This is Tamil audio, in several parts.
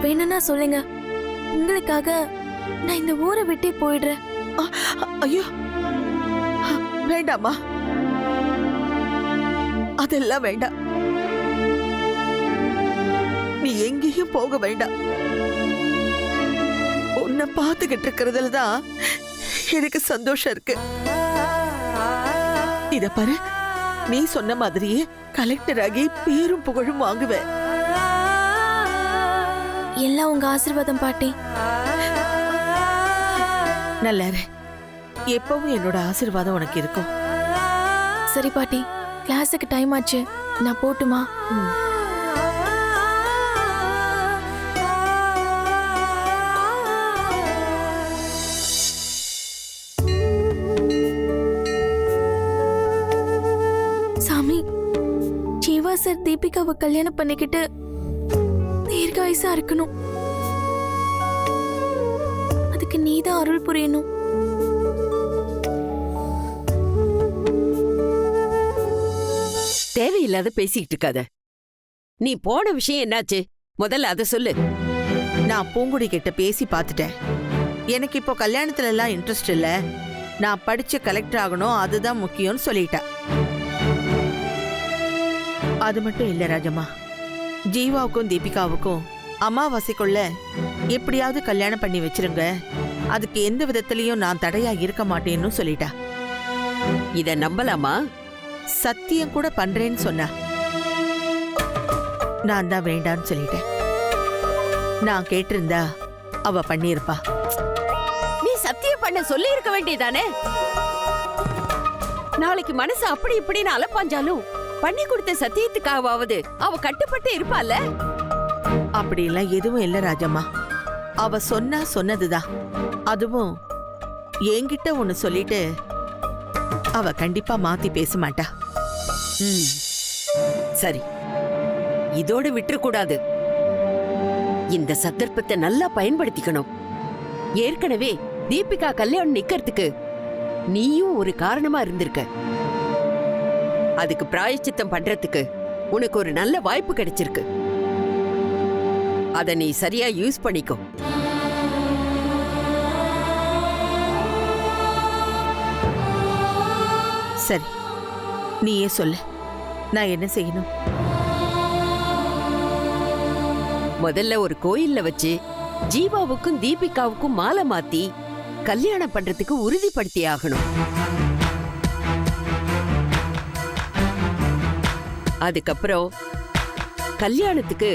வேணும்னா சொல்லுங்க, உங்களுக்காக நான் இந்த ஊரை விட்டே போயிடுறேன். ஐயோ வேண்டாமா, அதெல்லாம் வேண்டாம். நீ எங்கேயும் போக வேண்டாம். உன்னை பார்த்துக்கிட்டு இருக்கிறதுல தான் எனக்கு சந்தோஷம் இருக்கு. இத பாரு, நீ சொன்ன மாதிரியே கலெக்டர் ஆகி பேரும் புகழும் வாங்குவேன். எல்லாம் உங்க ஆசீர்வாதம் பாட்டி. நல்லாரு, எப்பவும் என்னோட ஆசீர்வாதம் உனக்கு இருக்கும். சரி பாட்டி, கிளாஸுக்கு டைம் ஆச்சு, நான் போட்டுமா? சாமி, ஜீவா சார் தீபிகாவை கல்யாணம் பண்ணிக்கிட்டு தீர்காயுசா இருக்கணும். அதுக்கு நீதான் அருள் புரியணும். தேவையில்லாத பேசிக்கிட்டு இருக்காத. நீ போன விஷயம் என்னாச்சு? முதல்ல அத சொல்லு. நான் பூங்குடி கிட்ட பேசி பார்த்துட்டேன். எனக்கு இப்போ கல்யாணத்துல எல்லாம் இன்ட்ரெஸ்ட் இல்ல, நான் படிச்சு கலெக்டர் ஆகணும், அதுதான் முக்கியம்னு சொல்லிட்டா. அது மட்டும் இல்ல ராஜம்மா, ஜீவாவுக்கும் தீபிகாவுக்கும் அமாவாசைக்குள்ள எப்படியாவது கல்யாணம் பண்ணி வச்சிருங்க, அதுக்கு எந்த விதத்திலையும் நான் தடையா இருக்க மாட்டேன்னு சொல்லிட்டா. இத நம்பலாமா? சத்தியம் கூட பண்றேன்னு சொன்னா. நான் தான் வேண்டான்னு சொல்லிட்டேன். நான் கேட்டிருந்தா அவ பண்ணிருப்பா. நீ சத்தியம் பண்ண சொல்லி இருக்க வேண்டியதானே? நாளைக்கு மனசு அப்படி இப்படின்னு அலப்பாஞ்சாலும் பண்ணி கொடுத்த சத்தியத்துக்காவது அவ கட்டுப்பட்டு இருப்பால. அப்படிலாம் எதுவும் இல்ல ராஜம்மா. அவ சொன்னா சொன்னதுதான். அதுவும் என்கிட்ட ஒண்ணு சொல்லிட்டு அவ கண்டிப்பா மாத்தி பேச மாட்டா. சரி, இதோட விட்டுற கூடாது. இந்த சந்தர்ப்பத்தை நல்லா பயன்படுத்திக்கணும். ஏற்கனவே தீபிகா கல்யாணம் நிக்கிறதுக்கு நீயும் ஒரு காரணமா இருந்திருக்க. அதுக்கு பிராயச்சித்தம் பண்றதுக்கு உனக்கு ஒரு நல்ல வாய்ப்பு கிடைச்சிருக்கு. அத நீ சரியா யூஸ் பண்ணிக்கோ. சரி, நீயே சொல்லு, நான் என்ன செய்யணும்? முதல்ல ஒரு கோயில்ல வச்சு ஜீவாவுக்கும் தீபிகாவுக்கும் மாலை மாத்தி கல்யாணம் பண்றதுக்கு உறுதிப்படுத்தி ஆகணும். அதுக்கப்புறம் கல்யாணத்துக்கு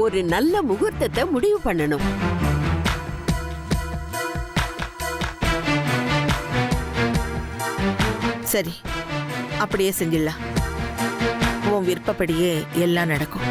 ஒரு நல்ல முகூர்த்தத்தை முடிவு பண்ணணும். சரி, அப்படியே செஞ்சிடலாம். உன் விருப்பப்படியே எல்லாம் நடக்கும்.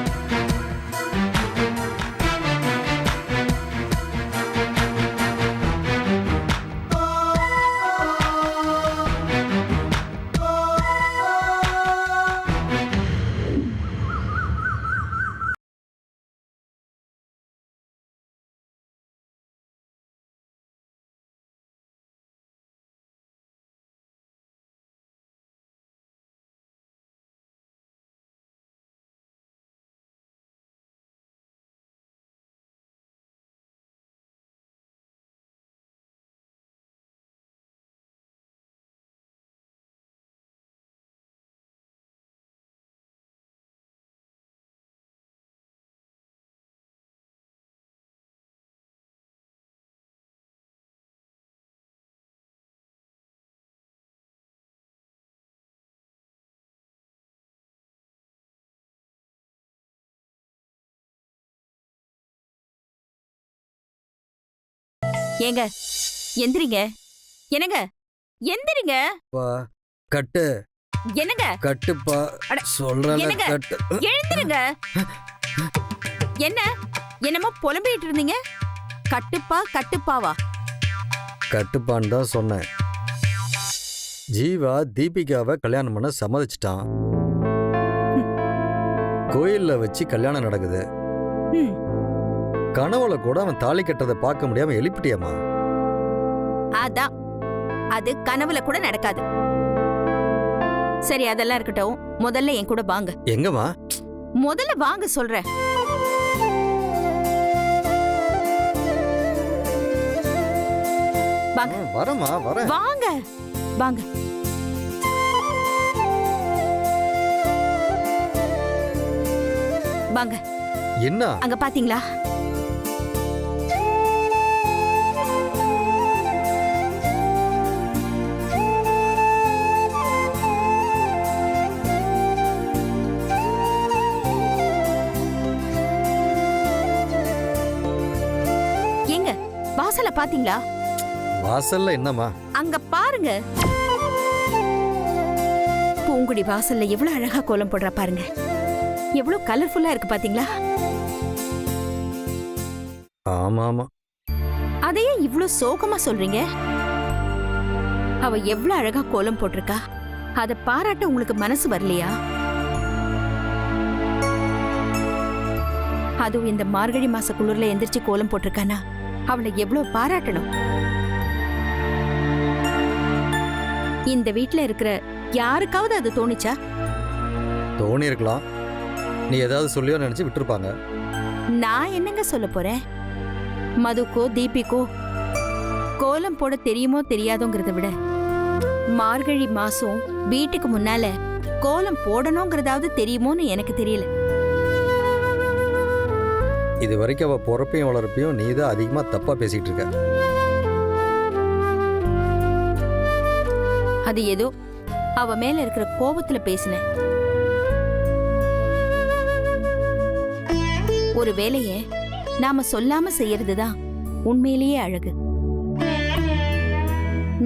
ஏங்க எந்திரிங்க. என்னங்க எந்திரிங்க. கட்டு என்னங்க கட்டுப்பா சொல்றேன். என்னங்க கட்டு எழுந்திருங்க. என்ன என்னமோ புலம்பிட்டு இருந்தீங்க? கட்டுப்பா கட்டுப்பாவா? கட்டுப்பான்னு தான் சொன்னேன். ஜீவா தீபிகாவை கல்யாணம் பண்ண சம்மதிச்சிட்டான். கோயில்ல வச்சு கல்யாணம் நடக்குது. கனவுல கூட அவன் தாலி கட்டதை பார்க்க முடியாம எழுப்பிட்டியம்மா. அதான், அது கனவுல கூட நடக்காது. சரி, அதெல்லாம் இருக்கட்டும். முதல்ல என் கூட வாங்க. எங்கம்மா? முதல்ல வாங்க சொல்றேன். வாங்க வரமா வரேன். வாங்க வாங்க. வாங்க. என்ன அங்க பாத்தீங்களா? ஏங்க வாசல பாத்தீங்களா? வாசல்ல என்னம்மா? அங்க பாருங்க. பூங்குடி வாசல்ல எவ்வளவு அழகா கோலம் போடுறா பாருங்க. எவ்வளவு கலர்ஃபுல்லா இருக்கு பாத்தீங்களா? ஆமா ஆமா. அதையே இவ்ளோ சோகமா சொல்றீங்க? அவ எவ்வளவு அழகா கோலம் போட்டிருக்கா, அத பாராட்ட உங்களுக்கு மனசு வரலையா? அதுவும் இந்த மார்கழி மாச குளிர்ல எந்திரிச்சு கோலம் போட்டிருக்கானா அவளை எவ்வளவு பாராட்டணும். இந்த வீட்ல இருக்கிற யாருக்காவது அது தோணுச்சா? தோணி இருக்கலாம். நீ ஏதாவது சொல்லியோ நினைச்சு விட்டுருப்பாங்க. நான் என்னங்க சொல்ல போறேன்? மதுக்கோ தீபிக்கோ கோலம் போட தெரியுமோ தெரியாதோங்கிறத விட மார்கழி மாசம் வீட்டுக்கு முன்னால கோலம் போடணுங்கிறதாவது தெரியுமோன்னு எனக்கு தெரியல. இது வரைக்கும் அவ பொறப்பையும் வளர்ப்பையும் நீ தான் அதிகமா தப்பா பேசிட்டு இருக்க. அது ஏதோ அவ மேல இருக்கிற கோபத்துல பேசினேன். ஒரு வேலைய நாம சொல்லாம செய்யறதுதான் உண்மையிலேயே அழகு.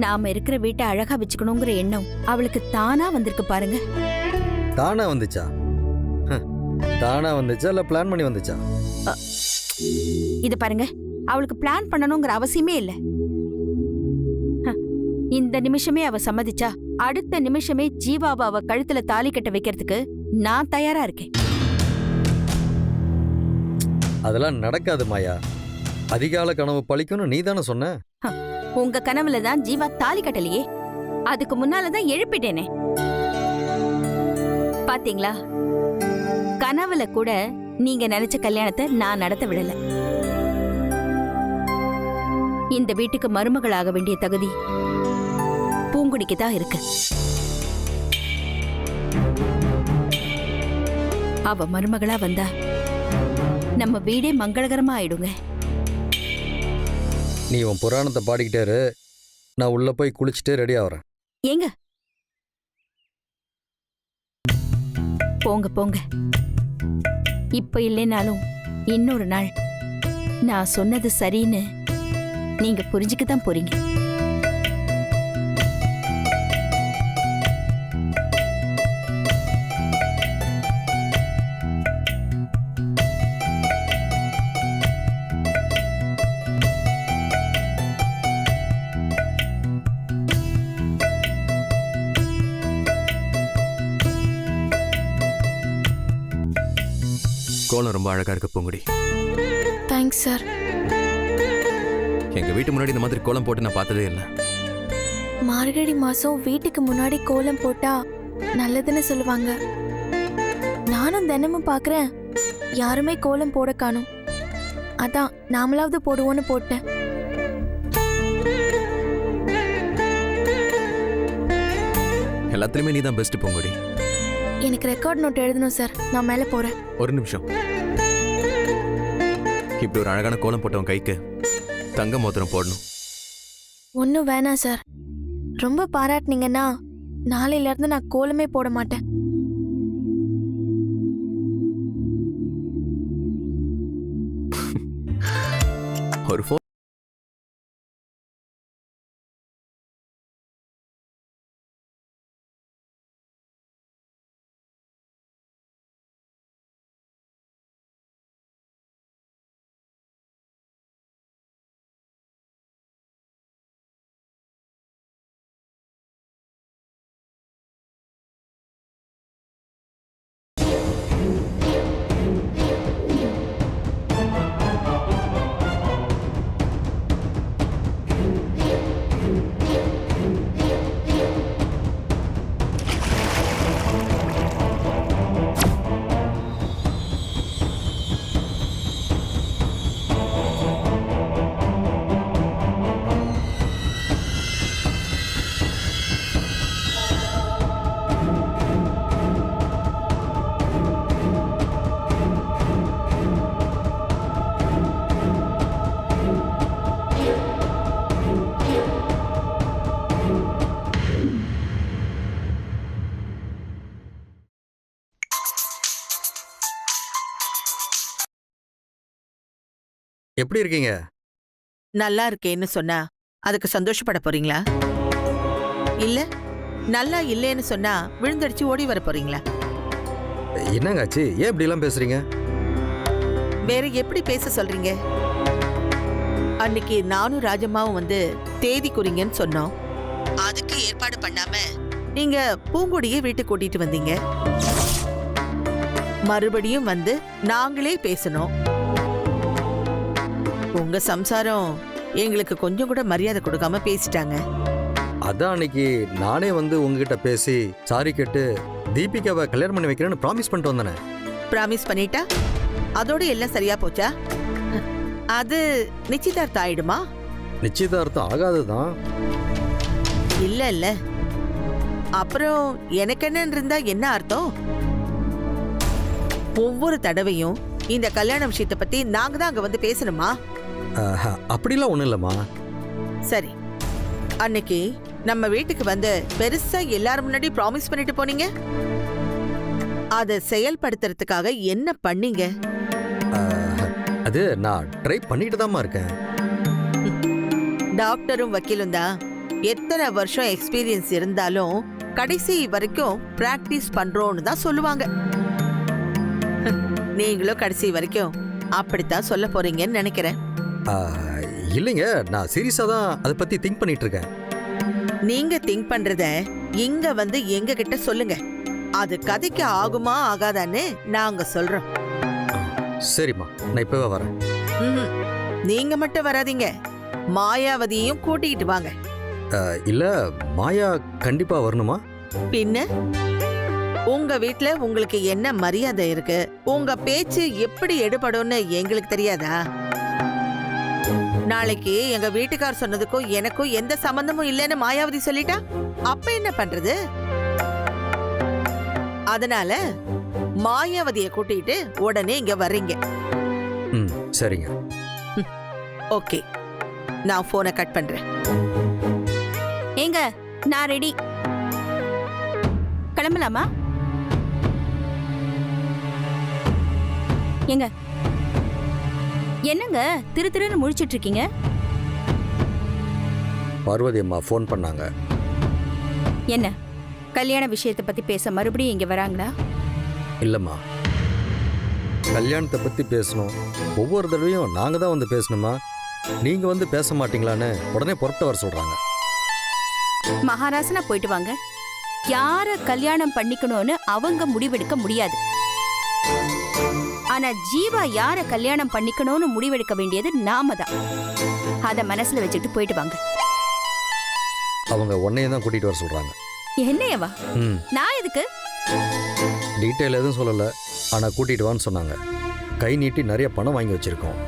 நாம இருக்கிற வீட்டை அழகா வச்சுக்கணுங்கிற எண்ணம் அவளுக்கு தானா வந்திருக்கு பாருங்க. தானா வந்துச்சா? தானா வந்துச்சா இல்ல பிளான் பண்ணி வந்துச்சா? இது பாருங்க, அவளுக்கு பிளான் பண்ணணுங்கிற அவசியமே இல்ல. இந்த நிமிஷமே அவ சம்மதிச்சா அடுத்த நிமிஷமே ஜீவாவை அவ கழுத்துல தாலி கட்ட வைக்கிறதுக்கு நான் தயாரா இருக்கேன். அதெல்லாம் நடக்காது மாயா. அதிகால கனவு பழிக்கணும் நீ தானே சொன்ன. உங்க கனவுல தான் ஜீவா தாலி கட்டலையே, அதுக்கு முன்னாலதான் எழுப்பிட்டேனே. பாத்தீங்களா, கனவுல கூட நீங்க நினைச்ச கல்யாணத்தை நான் நடத்த விடல. இந்த வீட்டுக்கு மருமகளாக வேண்டிய தகுதி பூங்குடிக்கு தான் இருக்கு. அவ மருமகளா வந்தா நம்ம வீடே மங்களகரமா ஆயிடுங்க. நீ உன் புராணத்தை பாடிக்கிட்டே இரு. நான் உள்ள போய் குளிச்சுட்டு ரெடி ஆகிறேன். ஏங்க போங்க போங்க. இப்ப இல்லைனாலும் இன்னொரு நாள் நான் சொன்னது சரின்னு நீங்க புரிஞ்சுக்கத்தான் போறீங்க. கோலம் ரொம்ப அழகா இருக்கு பூங்குடி. Thanks sir. எங்க வீட்டு முன்னாடி இந்த மாதிரி கோலம் போட்டு நான் பார்த்ததே இல்லை. மார்கழி மாசம் வீட்டுக்கு முன்னாடி கோலம் போட்டா நல்லதுன்னு சொல்லுவாங்க. நானும் தினமும் பார்க்கறேன், யாருமே கோலம் போட காணோம். அதான் நாமளாவது போடுவோன்னு போட்டேன். எல்லாத்துலயுமே நீ தான் பெஸ்ட் பூங்குடி. எனக்கு ரெக்கார்ட் நோட் எழுதணும் சார், நான் மேலே போறேன். ஒரு நிமிஷம். இப்படி ஒரு அழகான கோலம் போட்டவன் கைக்கு தங்க மோதிரம் போடணும். ஒன்றும் வேணாம் சார். ரொம்ப பாராட்டினீங்கன்னா நாளையில இருந்து நான் கோலமே போட மாட்டேன். ஒரு எப்படி இருக்கீங்க? நல்லா இருக்கேன்னு சொன்னா அதுக்கு சந்தோஷப்பட போறீங்களா? இல்ல நல்லா இல்லேன்னு சொன்னா விழுந்தடிச்சு ஓடி வர போறீங்களா? என்னங்க ஆச்சு? ஏன் இப்படி எல்லாம் பேசுறீங்க? வேற எப்படி பேச சொல்றீங்க? அன்னைக்கு நானும் ராஜம்மாவும் வந்து தேதி குறிங்கன்னு சொன்னோம். அதுக்கு ஏற்பாடு பண்ணாம நீங்க பூங்கொடியை வீட்டுக்கு கூட்டிட்டு வந்தீங்க. மறுபடியும் வந்து நாங்களே பேசணும். உங்க சம்சாரம் எங்களுக்கு கொஞ்சம் கூட மரியாதை கொடுக்காம பேசிட்டாங்க. அதான் அன்னைக்கு நானே வந்து உங்ககிட்ட பேசி சாரி கேட்டு தீபிகாவை கல்யாணம் பண்ணி வைக்கிறேன்னு ப்ராமிஸ் பண்ணிட்டு வந்தேனே. பிராமிஸ் பண்ணிட்டா அதோட எல்லாம் சரியா போச்சா? அது நிச்சயதார்த்தம் ஆயிடுமா? நிச்சயதார்த்தம் ஆகாதுதான். இல்ல இல்ல, அப்புறம் எனக்கு என்னன்னு இருந்தா என்ன அர்த்தம்? ஒவ்வொரு தடவையும் இந்த கல்யாண விஷயத்தை பத்தி நாங்க தான் அங்க வந்து பேசணுமா? அப்படிலாம் ஒண்ணும் இல்லம்மா. சரி, அன்னைக்கு நம்ம வீட்டுக்கு வந்து பெருசா எல்லாரும் முன்னாடி ப்ராமிஸ் பண்ணிட்டு போனீங்க. அதை செயல்படுத்துறதுக்காக என்ன பண்ணீங்க? அது நான் ட்ரை பண்ணிட்டு தாம்மா இருக்கேன். டாக்டரும் வக்கீலும் தான் எத்தனை வருஷம் எக்ஸ்பீரியன்ஸ் இருந்தாலும் கடைசி வரைக்கும் பிராக்டிஸ் பண்றோம்னு தான் சொல்லுவாங்க. நீங்களும் கடைசி வரைக்கும் அப்படித்தான் சொல்ல போறீங்கன்னு நினைக்கிறேன். இல்லைங்க, நான் சீரியஸா தான் அதை பத்தி திங்க் பண்ணிட்டு இருக்கேன். நீங்க திங்க் பண்றத இங்க வந்து எங்க கிட்ட சொல்லுங்க. அது கதைக்கு ஆகுமா ஆகாதான்னு நாங்க சொல்றோம். சரிம்மா, நான் இப்பவே வரேன். நீங்க மட்டும் வராதீங்க, மாயாவதியையும் கூட்டிக்கிட்டு வாங்க. இல்ல, மாயா கண்டிப்பா வரணுமா? பின்ன உங்க வீட்ல உங்களுக்கு என்ன மரியாதை இருக்கு, உங்க பேச்சு எப்படி எடுபடும்னு எங்களுக்கு தெரியாதா? நாளைக்கு எங்க வீட்டுக்கார் சொன்னதுக்கும் எனக்கும் எந்த சம்பந்தமும் இல்லைன்னு மாயாவதி சொல்லிட்டா அப்ப என்ன பண்றது? அதனால மாயாவதியை கூட்டிட்டு உடனே இங்க வர்றீங்க. சரிங்க. ஓகே, நான் போனை கட் பண்றேன். ஏங்க, நான் ரெடி. கிளம்பலாமா? ஏங்க, என்னங்க திரு திருன்னு முழிச்சிட்டு இருக்கீங்க? பார்வதி அம்மா ஃபோன் பண்ணாங்க. என்ன கல்யாண விஷயத்தை பத்தி பேச மறுபடியும் இங்க வராங்களா? இல்லம்மா, கல்யாணத்தை பத்தி பேசணும். ஒவ்வொரு தடவையும் நாங்க தான் வந்து பேசணுமா? நீங்க வந்து பேச மாட்டீங்களான்னு உடனே புறப்பட்டு வர சொல்றாங்க. மகாராசனா போயிட்டு வாங்க. யார கல்யாணம் பண்ணிக்கணும்னு அவங்க முடிவெடுக்க முடியாது. ஆனா ஜீவா யார கல்யாணம் பண்ணிக்கணும்னு முடிவெடுக்க வேண்டியது நாம தான். அத மனசுல வச்சுட்டு போயிட்டு வாங்க. அவங்க உன்னையும் தான் கூட்டிட்டு வர சொல்றாங்க. என்னையவா? நான் எதுக்கு? டீட்டெயில் எதுவும் சொல்லல, ஆனா கூட்டிட்டு வான்னு சொன்னாங்க. கை நீட்டி நிறைய பணம் வாங்கி வச்சிருக்கோம்.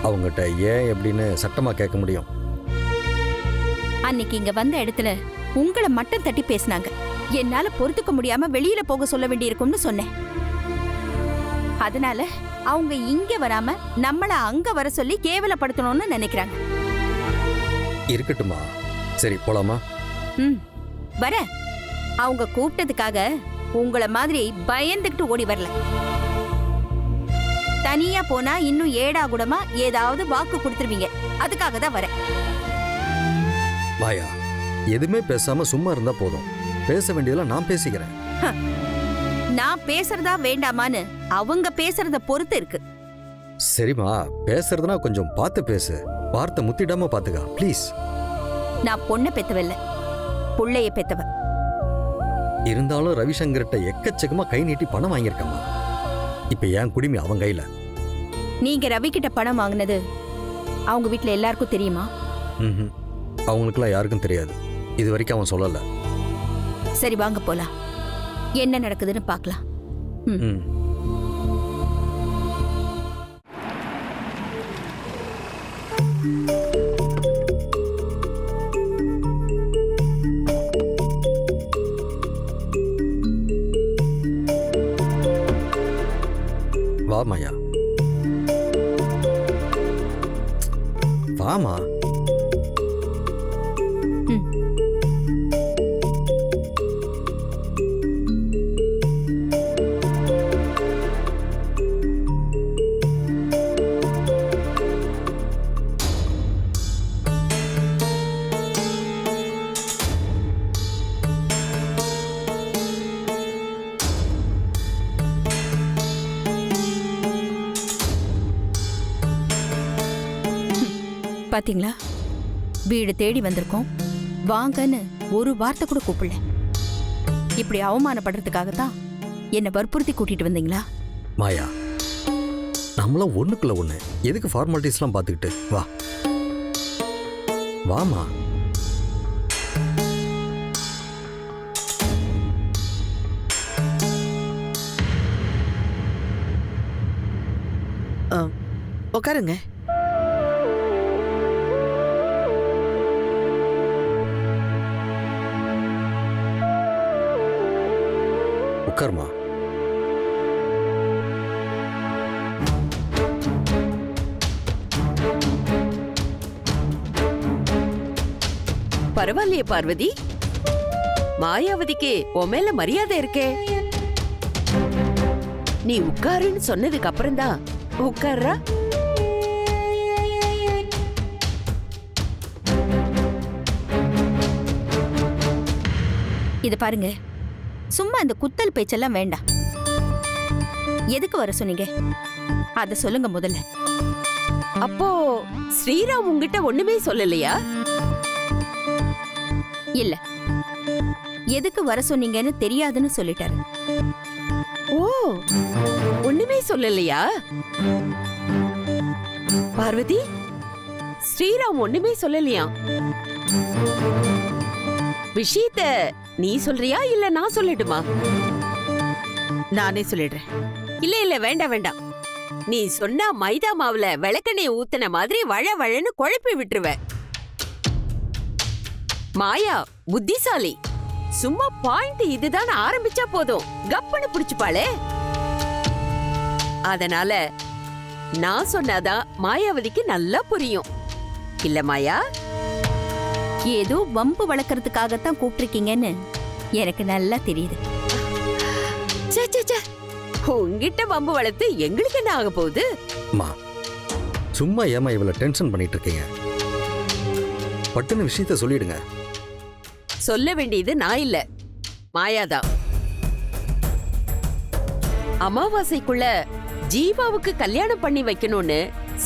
அவங்ககிட்ட ஏன் எப்படின்னு சட்டமா கேட்க முடியும். அன்னைக்கு இங்க வந்த இடத்துல உங்களை மட்டும் தட்டி பேசினாங்க. என்னால பொறுத்துக்க முடியாம வெளியில போக சொல்ல வேண்டியிருக்கும்னு சொன்னேன். அதனால அவங்க இங்க வராம நம்மள அங்க வர சொல்லி கேவலப்படுத்தணும்னு நினைக்கிறாங்க. இருக்கட்டுமா, சரி போலாமா? வர. அவங்க கூப்பிட்டதுக்காக உங்கள மாதிரி பயந்துகிட்டு ஓடி வரல. தனியா போனா இன்னும் ஏடா கூடமா ஏதாவது வாக்கு கொடுத்துருவீங்க. அதுக்காக தான் வரேன். மாயா, எதுவுமே பேசாம சும்மா இருந்தா போதும். பேச வேண்டியதெல்லாம் நான் பேசிக்கிறேன். நான் பேசுறதா வேண்டாமான்னு அவங்க பேசுறத பொறுத்து இருக்கு. சரிம்மா, பேசுறதுனா கொஞ்சம் பார்த்து பேசு. வார்த்தை முத்திடாம பாத்துக்கா ப்ளீஸ். நான் பொண்ணை பெத்தவல்ல, புள்ளைய பெத்தவ. இருந்தாலும் ரவிசங்கர்கிட்ட எக்கச்சக்கமா கை நீட்டி பணம் வாங்கியிருக்கம்மா. இப்ப என் குடிமை அவன் கையில. நீங்க ரவி கிட்ட பணம் வாங்கினது அவங்க வீட்ல எல்லாருக்கும் தெரியுமா? அவங்களுக்குலாம் யாருக்கும் தெரியாது. இது வரைக்கும் அவன் சொல்லல. சரி, வாங்க போலாம். என்ன நடக்குதுன்னு பார்க்கலாம். வா மாயா, வாமா. பாத்தீங்களா, வீடு தேடி வந்திருக்கோம், வாங்கன்னு ஒரு வார்த்தை கூட கூப்பிடல. இப்படி அவமானப்படுறதுக்காகத்தான் என்னை வற்புறுத்தி கூட்டிட்டு வந்தீங்களா? மாயா, நம்மளாம் ஒண்ணுக்குள்ள ஒண்ணு, எதுக்கு ஃபார்மாலிட்டிஸ்லாம் பார்த்துக்கிட்டு? வா வாமா. உட்காருங்க. உட்காருமா. பரவாயில்லையே பார்வதி, மாயாவதிக்கு உன் மேல மரியாதை இருக்கே. நீ உட்காருன்னு சொன்னதுக்கு அப்புறம்தான் உட்கார்றா. இத பாருங்க, சும்மா இந்த குத்தல் பேச்செல்லாம் வேண்டாம். எதுக்கு வர சொன்னீங்க அத சொல்லுங்க முதல்ல. அப்போ ஸ்ரீராம் உங்ககிட்ட ஒண்ணுமே சொல்லலையா? இல்ல, எதுக்கு வர சொன்னீங்கன்னு தெரியாதுன்னு சொல்லிட்டாரு. ஓ, ஒண்ணுமே சொல்லலையா? பார்வதி, ஸ்ரீராம் ஒண்ணுமே சொல்லலையா? விஷயத்த நீ சொல்றியா இல்ல நான் சொல்லட்டுமா? நானே சொல்லிடுறேன். இல்ல இல்ல, வேண்டாம் வேண்டாம். நீ சொன்னா மைதா மாவுல விளக்கெண்ணெய் ஊத்துன மாதிரி வழ வழன்னு குழப்பி விட்டுருவ. மாயா புத்திசாலி, சும்மா பாயிண்ட் இதுதான் ஆரம்பிச்சா போதும் கப்பன்னு புடிச்சுப்பாளே. அதனால நான் சொன்னாதான் மாயாவதிக்கு நல்லா புரியும். இல்ல மாயா? ஏதோ வம்பு வளர்க்கறதுக்காகத்தான் கூப்பிட்டிருக்கீங்கன்னு எனக்கு நல்லா தெரியுது. ச்சே, ச்சே, ச்சே. உங்கிட்ட வம்பு வளர்த்து எங்களுக்கு என்ன ஆக போகுது? அம்மா, சும்மா ஏமா இவ்வளவு டென்ஷன் பண்ணிட்டு இருக்கீங்க? பட்டுன்னு விஷயத்த சொல்லிடுங்க. சொல்ல வேண்டியது நான் இல்ல, மாயாதான். அமாவாசைக்குள்ள ஜீவாவுக்கு கல்யாணம் பண்ணி வைக்கணும்னு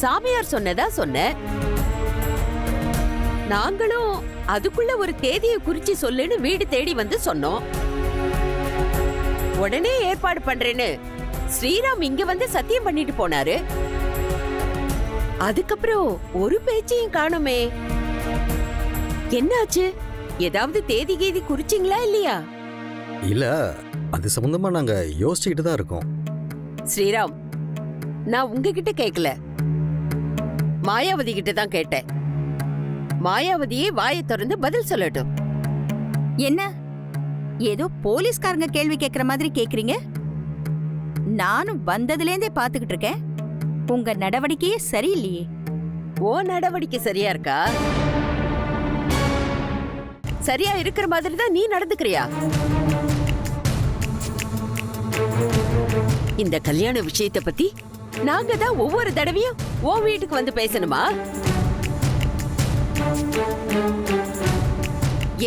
சாமியார் சொன்னதா சொன்ன. நாங்களும் அதுக்குள்ள ஒரு தேதியை குறிச்சு சொல்லுன்னு வீடு தேடி வந்து சொன்னோம். உடனே ஏற்பாடு பண்றேன்னு ஸ்ரீராம் இங்க வந்து சத்தியம் பண்ணிட்டு போனாரு. அதுக்கப்புறம் ஒரு பேச்சையும் காணுமே. என்னாச்சு? ஏதாவது தேதி கீதி குறிச்சிங்களா இல்லையா? இல்ல, அது சம்பந்தமா நாங்க யோசிச்சுக்கிட்டு தான் இருக்கோம். ஸ்ரீராம், நான் உங்ககிட்ட கேட்கல, மாயாவதி கிட்ட தான் கேட்டேன். மாயாவதியே வாயை திறந்து பதில் சொல்லட்டும். என்ன ஏதோ போலீஸ்காரங்க கேள்வி கேக்குற மாதிரி கேக்குறீங்க? நானும் வந்ததுலேருந்தே பாத்துக்கிட்டு இருக்கேன், உங்க நடவடிக்கையே சரியில்லையே. ஓ நடவடிக்கை சரியா இருக்கா? சரியா இருக்கிற மாதிரி தான் நீ நடந்துக்கிறியா? இந்த கல்யாண விஷயத்தை பத்தி நாங்க தான் ஒவ்வொரு தடவையும் ஓ வீட்டுக்கு வந்து பேசணுமா?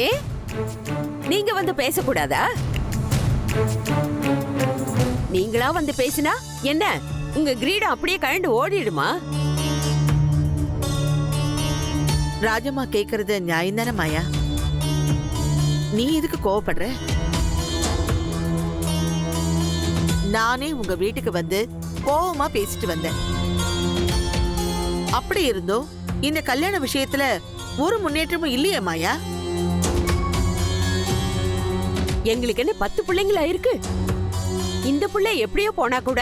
ஏன் நீங்க வந்து பேசக்கூடாதா? நீங்களா வந்து பேசினா என்ன உங்க கிரீடம் அப்படியே கழண்டு ஓடிடுமா? ராஜம்மா கேக்குறது நியாயம் தானே மாயா? நீ எதுக்கு கோவப்படுற? நானே உங்க வீட்டுக்கு வந்து கோவமா பேசிட்டு வந்தேன். அப்படி இருந்தோம் இந்த கல்யாண விஷயத்துல ஒரு முன்னேற்றமும் இல்லையே மாயா? எங்களுக்கு என்ன 10 பிள்ளைங்களா இருக்கு? இந்த பிள்ளை எப்படியோ போனா கூட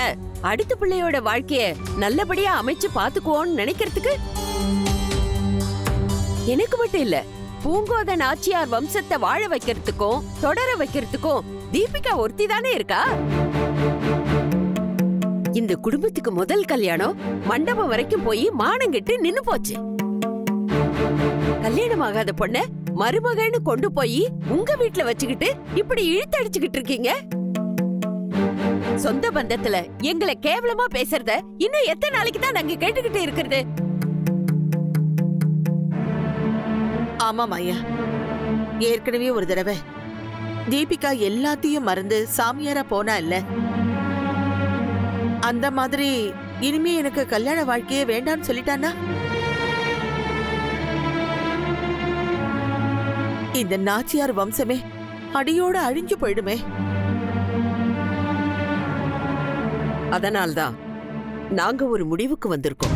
அடுத்த பிள்ளையோட வாழ்க்கைய நல்லபடியா அமைச்சு பாத்துக்குவோன்னு நினைக்கிறதுக்கு எனக்கு மட்டும் இல்ல, பூங்கோத நாச்சியார் வம்சத்தை வாழ வைக்கிறதுக்கும் தொடர வைக்கிறதுக்கும் தீபிகா ஒருத்தி தானே இருக்கா. இந்த குடும்பத்துக்கு முதல் கல்யாணம் மண்டபம் வரைக்கும் போய் மானங்கிட்டு நின்னு போச்சு. கல்யாணம் ஆகாத பொண்ண மருமகன்னு கொண்டு போய் உங்க வீட்டுல வச்சுக்கிட்டு இப்படி இழுத்தடிச்சுக்கிட்டு இருக்கீங்க. சொந்த பந்தத்துல எங்களை கேவலமா பேசுறத இன்னும் எத்தனை நாளைக்கு தான் நாங்க கேட்டுக்கிட்டு இருக்கிறது? ஆமா மாயா, ஏற்கனவே ஒரு தடவை தீபிகா எல்லாத்தையும் மறந்து சாமியாரா போனா இல்ல, அந்த மாதிரி இனிமே எனக்கு கல்யாண வாழ்க்கையே வேண்டாம்னு சொல்லிட்டானா? இந்த நாச்சியார் வம்சமே அடியோட அழிஞ்சு போயிடுமே. அதனால்தான் நாங்க ஒரு முடிவுக்கு வந்திருக்கோம்.